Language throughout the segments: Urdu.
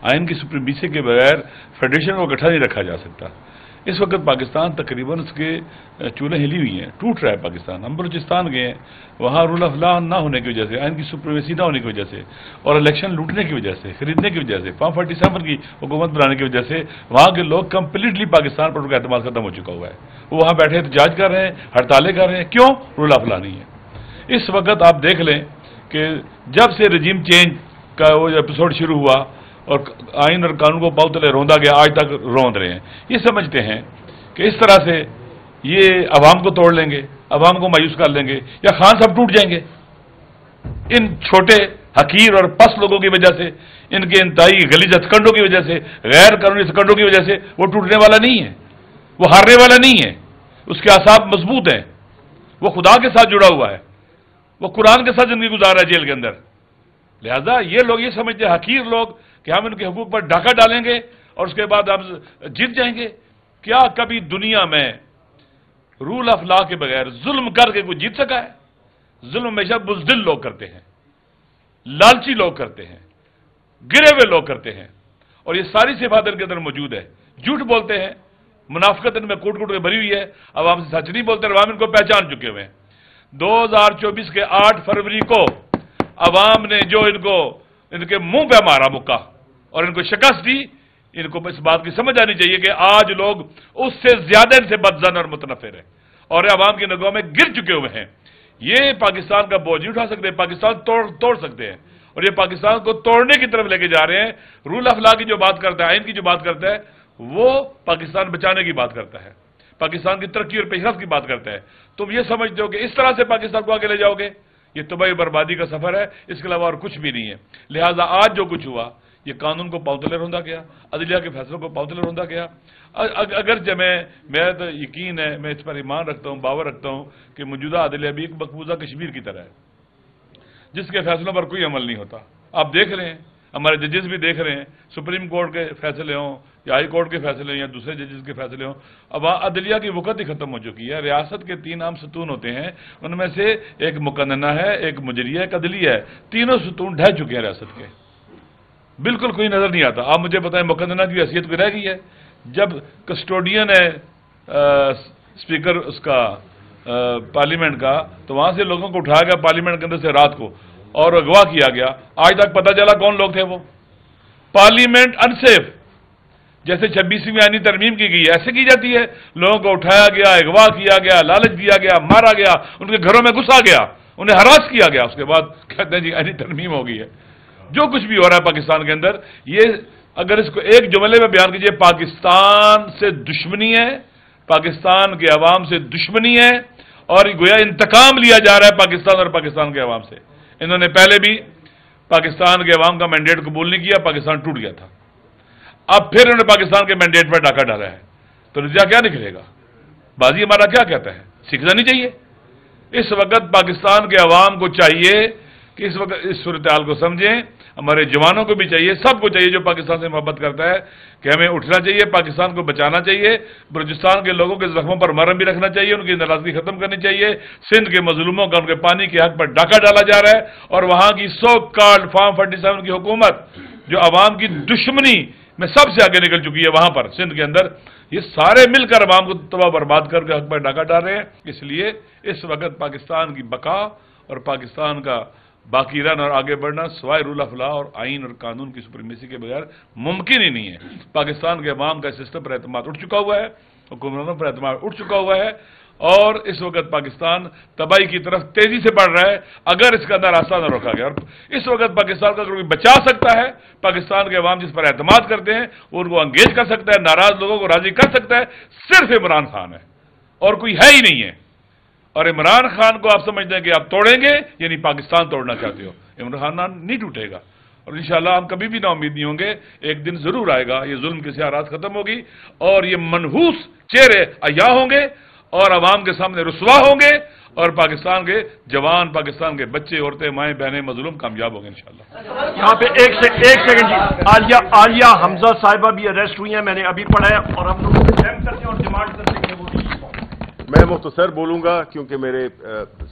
آئین کی سپریمیسی کے بغیر فیڈریشن کو اکٹھا نہیں رکھا جا سکتا۔ اس وقت پاکستان تقریباً اس کے چولہے ہلی ہوئی ہیں، ٹوٹ رہا ہے پاکستان۔ ہم بلوچستان گئے ہیں، وہاں رول آف لا نہ ہونے کی وجہ سے، آئین کی سپریمیسی نہ ہونے کی وجہ سے، اور الیکشن لوٹنے کی وجہ سے، خریدنے کی وجہ سے، فارم 47 کی حکومت بنانے کی وجہ سے وہاں کے لوگ کمپلیٹلی پاکستان پر ان کا اعتماد ختم ہو چکا ہوا ہے۔ وہ وہاں بیٹھے احتجاج کر رہے ہیں، ہڑتالیں کر رہے ہیں، کیوں؟ رول آف لا نہیں ہے۔ اس وقت آپ دیکھ لیں کہ جب سے رجیم چینج کا وہ ایپیسوڈ شروع ہوا اور آئین اور قانون کو پاؤ تلے روندا گیا، آج تک روند رہے ہیں۔ یہ سمجھتے ہیں کہ اس طرح سے یہ عوام کو توڑ لیں گے، عوام کو مایوس کر لیں گے، یا خان صاحب ٹوٹ جائیں گے۔ ان چھوٹے حقیر اور پس لوگوں کی وجہ سے، ان کے انتہائی غلیظ ہتھکنڈوں کی وجہ سے، غیر قانونی ہتھکنڈوں کی وجہ سے وہ ٹوٹنے والا نہیں ہے، وہ ہارنے والا نہیں ہے۔ اس کے اعصاب مضبوط ہیں، وہ خدا کے ساتھ جڑا ہوا ہے، وہ قرآن کے ساتھ زندگی گزار رہا ہے جیل کے اندر۔ لہذا یہ لوگ یہ سمجھتے ہیں، حقیر لوگ، کہ ہم ان کے حقوق پر ڈاکہ ڈالیں گے اور اس کے بعد ہم جیت جائیں گے۔ کیا کبھی دنیا میں رول آف لا کے بغیر ظلم کر کے کوئی جیت سکا ہے؟ ظلم ہمیشہ بزدل لوگ کرتے ہیں، لالچی لوگ کرتے ہیں، گرے ہوئے لوگ کرتے ہیں، اور یہ ساری صفات ان کے اندر موجود ہے۔ جھوٹ بولتے ہیں، منافقت ان میں کوٹ کوٹ کے بھری ہوئی ہے، عوام سے سچ نہیں بولتے، عوام ان کو پہچان چکے ہوئے ہیں۔ 2024 کے 8 فروری کو عوام نے جو ان کے منہ پہ مارا مکہ اور ان کو شکست دی، ان کو اس بات کی سمجھ آنی چاہیے کہ آج لوگ اس سے زیادہ ان سے بدظن اور متنفر ہیں اور عوام کی نگاہوں میں گر چکے ہوئے ہیں۔ یہ پاکستان کا بوجھ نہیں اٹھا سکتے، پاکستان توڑ سکتے ہیں، اور یہ پاکستان کو توڑنے کی طرف لے کے جا رہے ہیں۔ رول آف لا کی جو بات کرتا ہے، آئین کی جو بات کرتا ہے، وہ پاکستان بچانے کی بات کرتا ہے، پاکستان کی ترقی اور پیش رفت کی بات کرتا ہے۔ تم یہ سمجھتے ہو کہ اس طرح سے پاکستان کو آگے لے جاؤ گے؟ یہ تباہی بربادی کا سفر ہے، اس کے علاوہ اور کچھ بھی نہیں ہے۔ لہذا آج جو کچھ ہوا، یہ قانون کو پاؤ تلے روندا گیا، عدلیہ کے فیصلوں کو پاؤ تلے روندا گیا۔ اگرچہ میرا تو یقین ہے، میں اس پر ایمان رکھتا ہوں، باور رکھتا ہوں کہ موجودہ عدلیہ بھی ایک مقبوضہ کشمیر کی طرح ہے، جس کے فیصلوں پر کوئی عمل نہیں ہوتا۔ آپ دیکھ رہے ہیں، ہمارے ججز بھی دیکھ رہے ہیں، سپریم کورٹ کے فیصلے ہوں یا ہائی کورٹ کے فیصلے ہوں یا دوسرے ججز کے فیصلے ہوں، اب عدلیہ کی وقت ہی ختم ہو چکی ہے۔ ریاست کے 3 عام ستون ہوتے ہیں، ان میں سے ایک مقننہ ہے، ایک مجریہ، ایک عدلیہ ہے۔ تینوں ستون ڈھہ چکے ہیں ریاست کے، بالکل کوئی نظر نہیں آتا۔ آپ مجھے بتائیں مقننہ کی حیثیت کوئی رہ گئی ہے؟ جب کسٹوڈین ہے اسپیکر اس کا پارلیمنٹ کا، تو وہاں سے لوگوں کو اٹھایا گیا پارلیمنٹ کے اندر سے رات کو اور اغوا کیا گیا۔ آج تک پتہ چلا کون لوگ تھے وہ؟ پارلیمنٹ انسیف، جیسے 26ویں آئینی ترمیم کی گئی ہے ایسے کی جاتی ہے۔ لوگوں کو اٹھایا گیا، اغوا کیا گیا، لالچ دیا گیا، مارا گیا، ان کے گھروں میں گھسا گیا، انہیں ہراس کیا گیا، اس کے بعد کہتے ہیں جی آئینی ترمیم ہو گئی ہے۔ جو کچھ بھی ہو رہا ہے پاکستان کے اندر، یہ اگر اس کو ایک جملے میں بیان کیجئے، پاکستان سے دشمنی ہے، پاکستان کے عوام سے دشمنی ہے، اور گویا انتقام لیا جا رہا ہے پاکستان اور پاکستان کے عوام سے۔ انہوں نے پہلے بھی پاکستان کے عوام کا مینڈیٹ قبول نہیں کیا، پاکستان ٹوٹ گیا تھا، اب پھر انہوں نے پاکستان کے مینڈیٹ پر ڈاکہ ڈالا ہے، تو نتیجہ کیا نکلے گا؟ بازی ہمارا کیا کہتا ہے؟ سیکھنا نہیں چاہیے؟ اس وقت پاکستان کے عوام کو چاہیے کہ اس وقت اس صورتحال کو سمجھیں، ہمارے جوانوں کو بھی چاہیے، سب کو چاہیے جو پاکستان سے محبت کرتا ہے کہ ہمیں اٹھنا چاہیے، پاکستان کو بچانا چاہیے، بلوچستان کے لوگوں کے زخموں پر مرہم بھی رکھنا چاہیے، ان کی ناراضگی ختم کرنی چاہیے۔ سندھ کے مظلوموں کا ان کے پانی کے حق پر ڈاکہ ڈالا جا رہا ہے، اور وہاں کی سو کارڈ فارم 47 کی حکومت جو عوام کی دشمنی میں سب سے آگے نکل چکی ہے وہاں پر سندھ کے اندر، یہ سارے مل کر عوام کو تباہ برباد کر کے حق پر ڈاکہ ڈال رہے ہیں۔ اس لیے اس وقت پاکستان کی بقا اور پاکستان کا باقی رہنا اور آگے بڑھنا سوائے رول آف لا اور آئین اور قانون کی سپریمیسی کے بغیر ممکن ہی نہیں ہے۔ پاکستان کے عوام کا سسٹم پر اعتماد اٹھ چکا ہوا ہے، حکمرانوں پر اعتماد اٹھ چکا ہوا ہے، اور اس وقت پاکستان تباہی کی طرف تیزی سے بڑھ رہا ہے اگر اس کا اندر راستہ نہ روکا گیا۔ اور اس وقت پاکستان کا کوئی بچا سکتا ہے، پاکستان کے عوام جس پر اعتماد کرتے ہیں وہ ان کو انگیج کر سکتا ہے، ناراض لوگوں کو راضی کر سکتا ہے، صرف عمران خان ہے اور کوئی ہے ہی نہیں ہے۔ اور عمران خان کو آپ سمجھتے ہیں کہ آپ توڑیں گے، یعنی پاکستان توڑنا چاہتے ہو۔ عمران خان نہیں ٹوٹے گا، اور انشاءاللہ ہم کبھی بھی نا امید نہیں ہوں گے، ایک دن ضرور آئے گا، یہ ظلم کی سیاحت ختم ہوگی اور یہ منحوس چہرے عیاں ہوں گے اور عوام کے سامنے رسوا ہوں گے، اور پاکستان کے جوان، پاکستان کے بچے، عورتیں، مائیں، بہنیں، مظلوم کامیاب ہوں گے انشاءاللہ۔ یہاں پہ ایک سیکنڈ جی، عالیہ حمزہ صاحبہ بھی اریسٹ ہوئی ہیں، میں نے ابھی پڑھا ہے، اور ہم لوگ کرتے ہیں اور ڈیمانڈ کرتے ہیں کہ وہ میں مختصر بولوں گا کیونکہ میرے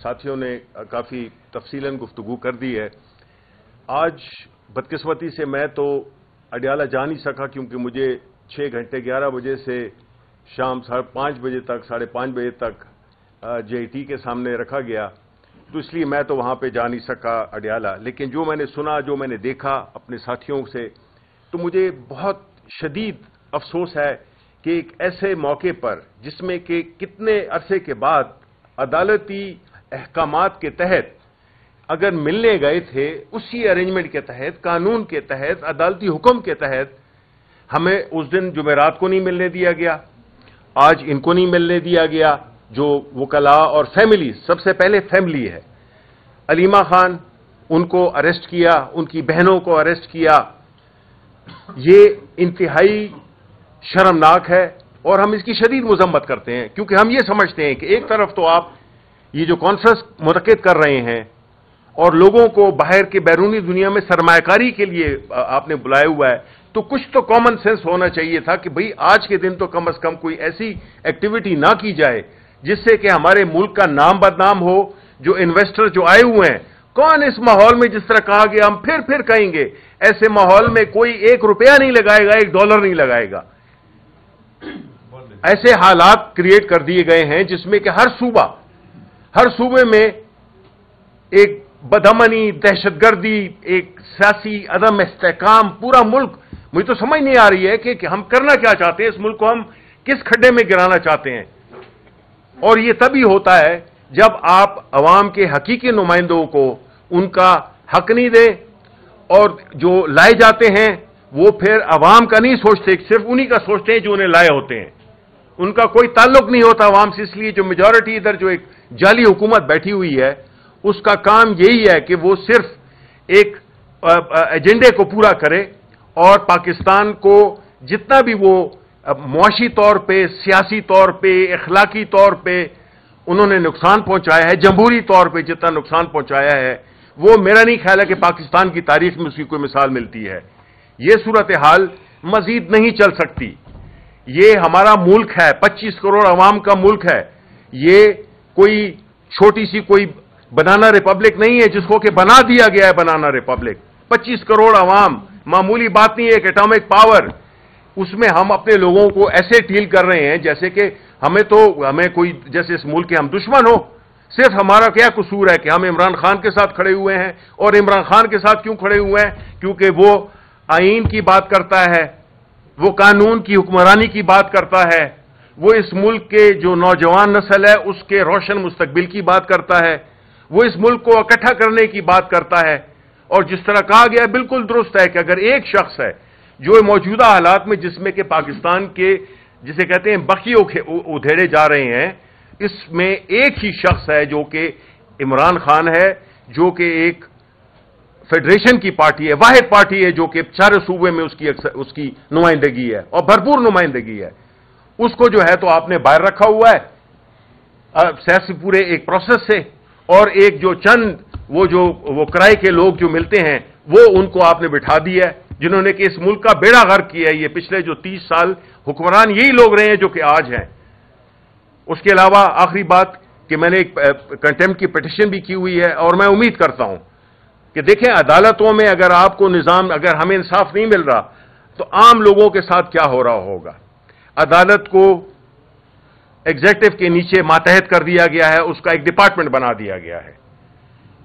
ساتھیوں نے کافی تفصیلاً گفتگو کر دی ہے۔ آج بدقسمتی سے میں تو اڈیالہ جا نہیں سکا کیونکہ مجھے 6 گھنٹے 11 بجے سے شام 5:30 بجے تک 5:30 بجے تک JIT کے سامنے رکھا گیا، تو اس لیے میں تو وہاں پہ جا نہیں سکا اڈیالہ. لیکن جو میں نے سنا، جو میں نے دیکھا اپنے ساتھیوں سے، تو مجھے بہت شدید افسوس ہے کہ ایک ایسے موقع پر جس میں کہ کتنے عرصے کے بعد عدالتی احکامات کے تحت اگر ملنے گئے تھے، اسی ارینجمنٹ کے تحت، قانون کے تحت، عدالتی حکم کے تحت، ہمیں اس دن جمعرات کو نہیں ملنے دیا گیا، آج ان کو نہیں ملنے دیا گیا. جو وکلاء اور فیملی، سب سے پہلے فیملی ہے، علیمہ خان، ان کو اریسٹ کیا، ان کی بہنوں کو اریسٹ کیا. یہ انتہائی شرمناک ہے اور ہم اس کی شدید مذمت کرتے ہیں، کیونکہ ہم یہ سمجھتے ہیں کہ ایک طرف تو آپ یہ جو کانفرنس منعقد کر رہے ہیں اور لوگوں کو باہر کے بیرونی دنیا میں سرمایہ کاری کے لیے آپ نے بلایا ہوا ہے، تو کچھ تو کامن سینس ہونا چاہیے تھا کہ بھئی آج کے دن تو کم از کم کوئی ایسی ایکٹیویٹی نہ کی جائے جس سے کہ ہمارے ملک کا نام بدنام ہو. جو انویسٹر جو آئے ہوئے ہیں، کون اس ماحول میں جس طرح کہا گیا ہم پھر کہیں گے، ایسے ماحول میں کوئی $1 نہیں لگائے گا، $1 نہیں لگائے گا. ایسے حالات کریٹ کر دیے گئے ہیں جس میں کہ ہر صوبے میں ایک بدامنی، دہشت گردی، ایک سیاسی عدم استحکام، پورا ملک. مجھے تو سمجھ نہیں آ رہی ہے کہ ہم کرنا کیا چاہتے ہیں، اس ملک کو ہم کس کھڈے میں گرانا چاہتے ہیں. اور یہ تبھی ہوتا ہے جب آپ عوام کے حقیقی نمائندوں کو ان کا حق نہیں دیں، اور جو لائے جاتے ہیں وہ پھر عوام کا نہیں سوچتے، صرف انہی کا سوچتے ہیں جو انہیں لائے ہوتے ہیں. ان کا کوئی تعلق نہیں ہوتا عوام سے. اس لیے جو میجورٹی ادھر جو ایک جعلی حکومت بیٹھی ہوئی ہے، اس کا کام یہی ہے کہ وہ صرف ایک ایجنڈے کو پورا کرے اور پاکستان کو جتنا بھی وہ معاشی طور پہ، سیاسی طور پہ، اخلاقی طور پہ انہوں نے نقصان پہنچایا ہے، جمہوری طور پہ جتنا نقصان پہنچایا ہے، وہ میرا نہیں خیال ہے کہ پاکستان کی تاریخ میں اس کی کوئی مثال ملتی ہے. یہ صورتحال مزید نہیں چل سکتی. یہ ہمارا ملک ہے، 25 کروڑ عوام کا ملک ہے. یہ کوئی چھوٹی سی کوئی بنانا ریپبلک نہیں ہے جس کو کہ بنا دیا گیا ہے بنانا ریپبلک. 25 کروڑ عوام معمولی بات نہیں ہے. ایک ایٹامک پاور، اس میں ہم اپنے لوگوں کو ایسے ڈیل کر رہے ہیں جیسے کہ ہمیں کوئی جیسے اس ملک کے ہم دشمن ہو. صرف ہمارا کیا قصور ہے کہ ہم عمران خان کے ساتھ کھڑے ہوئے ہیں. اور عمران خان کے ساتھ کیوں کھڑے ہوئے ہیں؟ کیونکہ وہ آئین کی بات کرتا ہے، وہ قانون کی حکمرانی کی بات کرتا ہے، وہ اس ملک کے جو نوجوان نسل ہے اس کے روشن مستقبل کی بات کرتا ہے، وہ اس ملک کو اکٹھا کرنے کی بات کرتا ہے. اور جس طرح کہا گیا بالکل درست ہے کہ اگر ایک شخص ہے جو موجودہ حالات میں جس میں کہ پاکستان کے جسے کہتے ہیں بخیے ادھیڑے جا رہے ہیں، اس میں ایک ہی شخص ہے جو کہ عمران خان ہے، جو کہ ایک فیڈریشن کی پارٹی ہے، واحد پارٹی ہے جو کہ سارے صوبے میں اس کی نمائندگی ہے اور بھرپور نمائندگی ہے. اس کو جو ہے تو آپ نے باہر رکھا ہوا ہے سیاسی پورے ایک پروسیس سے. اور ایک جو چند وہ کرائے کے لوگ جو ملتے ہیں وہ ان کو آپ نے بٹھا دیا ہے، جنہوں نے کہ اس ملک کا بیڑا غرق کیا ہے. یہ پچھلے جو 30 سال حکمران یہی لوگ رہے ہیں جو کہ آج ہیں. اس کے علاوہ آخری بات کہ میں نے ایک کنٹیمپٹ کی پٹیشن بھی کی ہوئی ہے اور میں امید کرتا ہوں کہ دیکھیں عدالتوں میں اگر آپ کو نظام، اگر ہمیں انصاف نہیں مل رہا تو عام لوگوں کے ساتھ کیا ہو رہا ہوگا. عدالت کو ایگزیکٹو کے نیچے ماتحت کر دیا گیا ہے، اس کا ایک ڈپارٹمنٹ بنا دیا گیا ہے.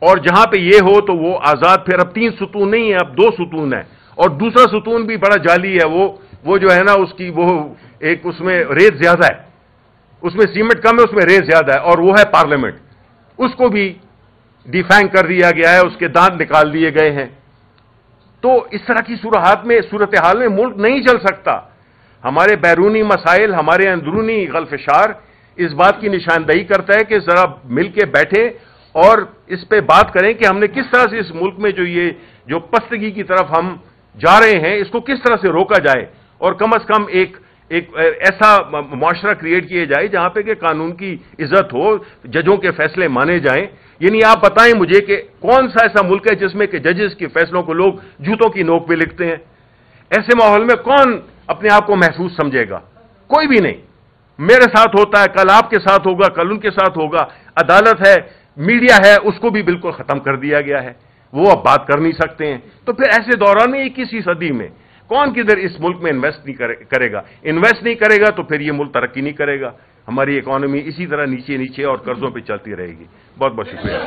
اور جہاں پہ یہ ہو تو وہ آزاد، پھر اب 3 ستون نہیں ہے، اب 2 ستون ہے. اور دوسرا ستون بھی بڑا جعلی ہے، وہ جو ہے نا اس کی وہ ایک اس میں ریت زیادہ ہے، اس میں سیمنٹ کم ہے، اس میں ریت زیادہ ہے، اور وہ ہے پارلیمنٹ. اس کو بھی ڈیفینگ کر دیا گیا ہے، اس کے دانت نکال دیے گئے ہیں. تو اس طرح کی صورتحال میں ملک نہیں چل سکتا. ہمارے بیرونی مسائل، ہمارے اندرونی غلفشار اس بات کی نشاندہی کرتا ہے کہ ذرا مل کے بیٹھے اور اس پہ بات کریں کہ ہم نے کس طرح سے اس ملک میں جو پستگی کی طرف ہم جا رہے ہیں اس کو کس طرح سے روکا جائے، اور کم از کم ایک ایسا معاشرہ کریٹ کیا جائے جہاں پہ کہ قانون کی عزت ہو، ججوں کے فیصلے مانے جائیں. یعنی آپ بتائیں مجھے کہ کون سا ایسا ملک ہے جس میں کہ ججز کے فیصلوں کو لوگ جوتوں کی نوک پہ لکھتے ہیں؟ ایسے ماحول میں کون اپنے آپ کو محفوظ سمجھے گا؟ کوئی بھی نہیں. میرے ساتھ ہوتا ہے، کل آپ کے ساتھ ہوگا، کل ان کے ساتھ ہوگا. عدالت ہے، میڈیا ہے، اس کو بھی بالکل ختم کر دیا گیا ہے. وہ اب بات کر نہیں سکتے ہیں. تو پھر ایسے دوران میں 21ویں صدی میں کون کدھر اس ملک میں انویسٹ نہیں کرے گا؟ انویسٹ نہیں کرے گا تو پھر یہ ملک ترقی نہیں کرے گا، ہماری اکانومی اسی طرح نیچے نیچے اور قرضوں پہ چلتی رہے گی۔ بہت بہت شکریہ۔